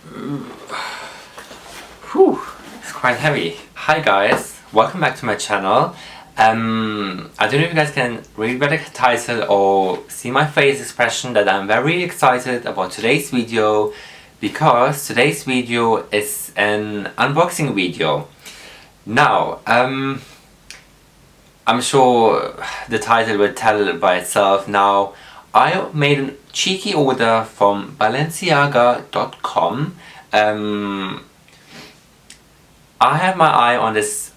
Whew, it's quite heavy. Hi guys, welcome back to my channel. I don't know if you guys can read by the title or see my face expression that I'm very excited about today's video, because today's video is an unboxing video. Now, I'm sure the title will tell by itself. Now, I made a cheeky order from Balenciaga.com. I had my eye on this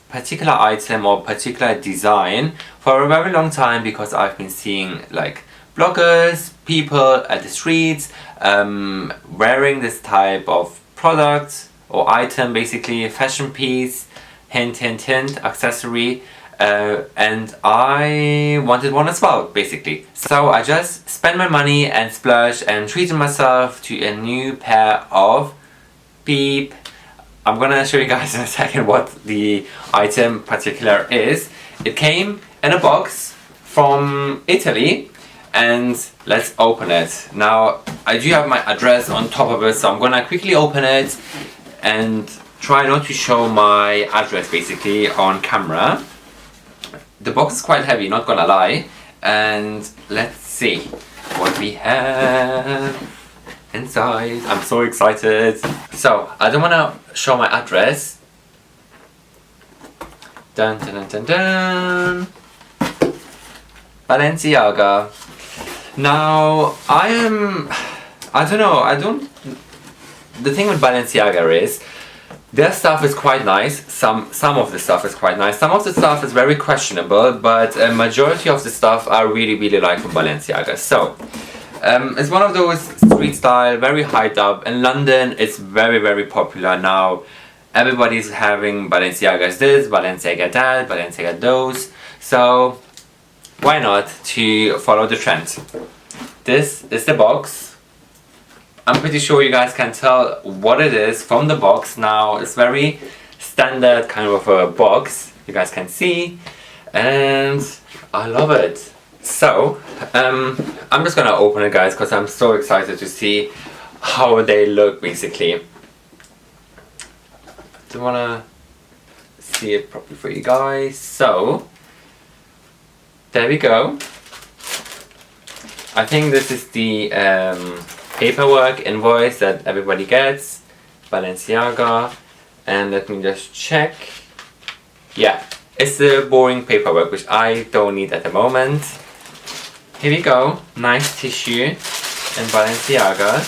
particular item or particular design for a very long time, because I've been seeing like bloggers, people at the streets wearing this type of product or item, basically a fashion piece, hint hint hint, accessory, and I wanted one as well, basically. So I just spent my money and splurged and treated myself to a new pair of beep. I'm gonna show you guys in a second what the item particular is. It came in a box from Italy, and let's open it. Now, I do have my address on top of it, so I'm gonna quickly open it and try not to show my address basically on camera. The box is quite heavy, not gonna lie, and let's see what we have inside. I'm so excited. So I don't want to show my address. Dun dun dun dun dun. Balenciaga. Now I don't. The thing with Balenciaga is their stuff is quite nice. Some of the stuff is quite nice. Some of the stuff is very questionable, but a majority of the stuff I really like from Balenciaga. So it's one of those street style, very hyped up. In London, it's very popular now. Everybody's having Balenciagas this, Balenciaga that, Balenciaga those. So why not to follow the trend? This is the box. I'm pretty sure you guys can tell what it is from the box. Now, it's very standard kind of a box, you guys can see, and I love it. So, I'm just gonna open it, guys, because I'm so excited to see how they look, basically. Do you wanna see it properly for you guys? So, there we go. I think this is the paperwork invoice that everybody gets, Balenciaga, and let me just check. Yeah, it's the boring paperwork, which I don't need at the moment. Here we go, nice tissue in Balenciaga.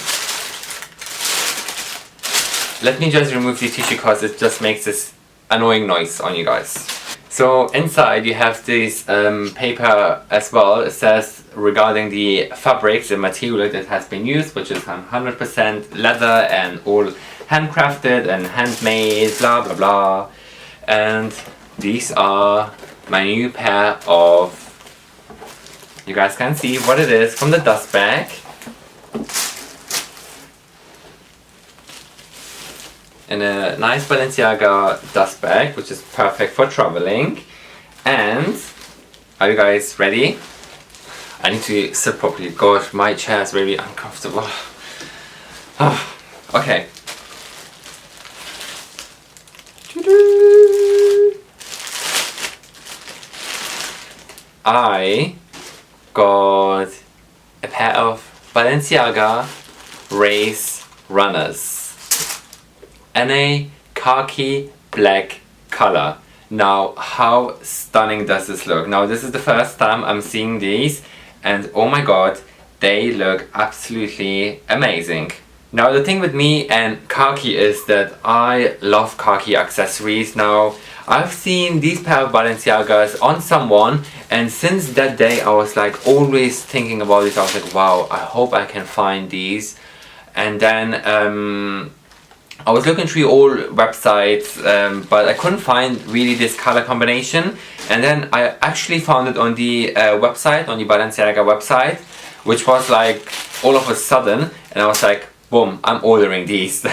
Let me just remove the tissue because it just makes this annoying noise on you guys. So inside you have this paper as well. It says regarding the fabrics, the material that has been used, which is 100% leather and all handcrafted and handmade, blah blah blah. And these are my new pair of, you guys can see what it is from the dust bag. In a nice Balenciaga dust bag, which is perfect for traveling. And are you guys ready? I need to sit properly. Gosh, my chair is really uncomfortable. Okay. I got a pair of Balenciaga race runners and a khaki black color. Now, how stunning does this look? Now, this is the first time I'm seeing these, and oh my god, they look absolutely amazing. Now, the thing with me and khaki is that I love khaki accessories. Now, I've seen these pair of Balenciagas on someone, and since that day I was like always thinking about it. I was like, wow, I hope I can find these. And then I was looking through all websites, but I couldn't find really this color combination. And then I actually found it on the website, on the Balenciaga website, which was like all of a sudden, and I was like, boom, I'm ordering these.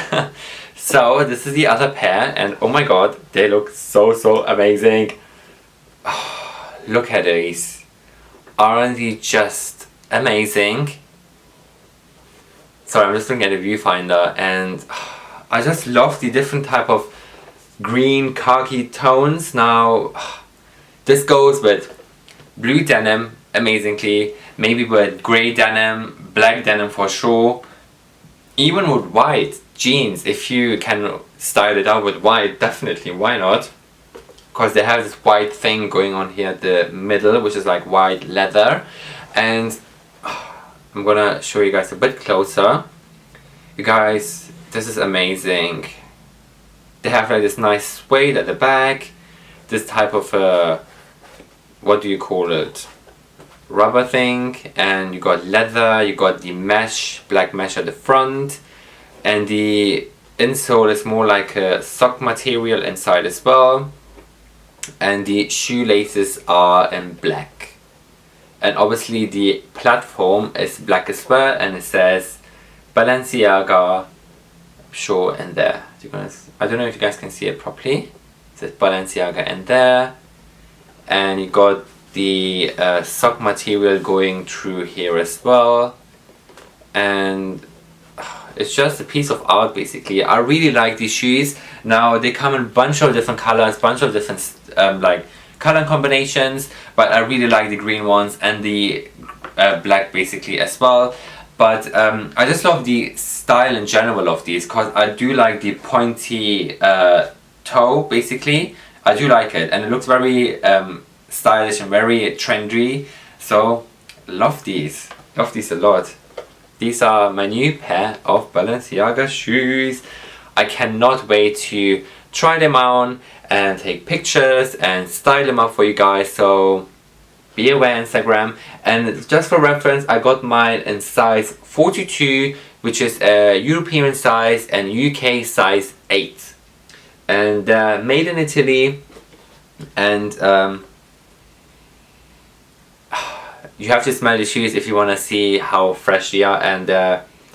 So this is the other pair, and oh my god, they look so amazing. Oh, look at these. Aren't they just amazing? Sorry, I'm just looking at the viewfinder, and I just love the different type of green khaki tones. Now this goes with blue denim amazingly, maybe with grey denim, black denim for sure, even with white jeans. If you can style it out with white, definitely, why not? Because they have this white thing going on here at the middle, which is like white leather. And I'm gonna show you guys a bit closer. You guys, this is amazing. They have like this nice suede at the back, this type of what do you call it, rubber thing, and you got leather, you got the mesh, black mesh at the front, and the insole is more like a sock material inside as well, and the shoelaces are in black, and obviously the platform is black as well, and it says Balenciaga, sure, in there. I don't know if you guys can see it properly. It says Balenciaga in there, and you got the sock material going through here as well, and it's just a piece of art basically. I really like these shoes. Now they come in a bunch of different colors, bunch of different like color combinations, but I really like the green ones and the black basically as well. But I just love the style in general of these, because I do like the pointy toe basically. I do like it, and it looks very stylish and very trendy, so love these a lot. These are my new pair of Balenciaga shoes. I cannot wait to try them on and take pictures and style them up for you guys, so be aware Instagram. And just for reference, I got mine in size 42, which is a European size, and UK size 8, and made in Italy. And you have to smell the shoes if you want to see how fresh they are, and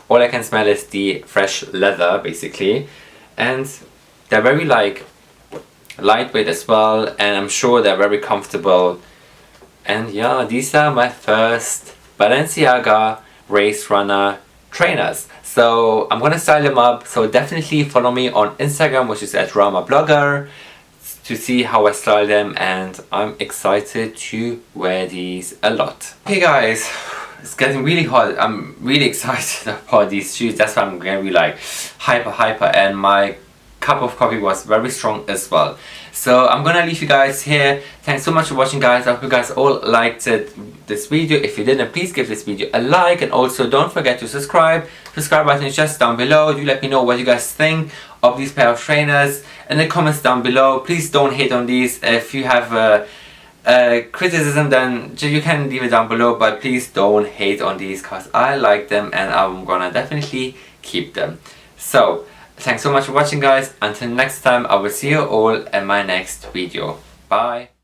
all I can smell is the fresh leather basically, and they're very like lightweight as well, and I'm sure they're very comfortable. And yeah, these are my first Balenciaga Race Runner trainers. So I'm gonna style them up, so definitely follow me on Instagram, which is at Rahma Blogger, to see how I style them, and I'm excited to wear these a lot. Okay guys, it's getting really hot. I'm really excited about these shoes. That's why I'm gonna be like hyper, and my cup of coffee was very strong as well. So I'm gonna leave you guys here. Thanks so much for watching guys. I hope you guys all liked this video. If you didn't, please give this video a like, and also don't forget to subscribe. Subscribe button is just down below. Do let me know what you guys think of these pair of trainers in the comments down below. Please don't hate on these. If you have criticism, then you can leave it down below, but please don't hate on these, because I like them and I'm gonna definitely keep them. So thanks so much for watching guys. Until next time, I will see you all in my next video. Bye.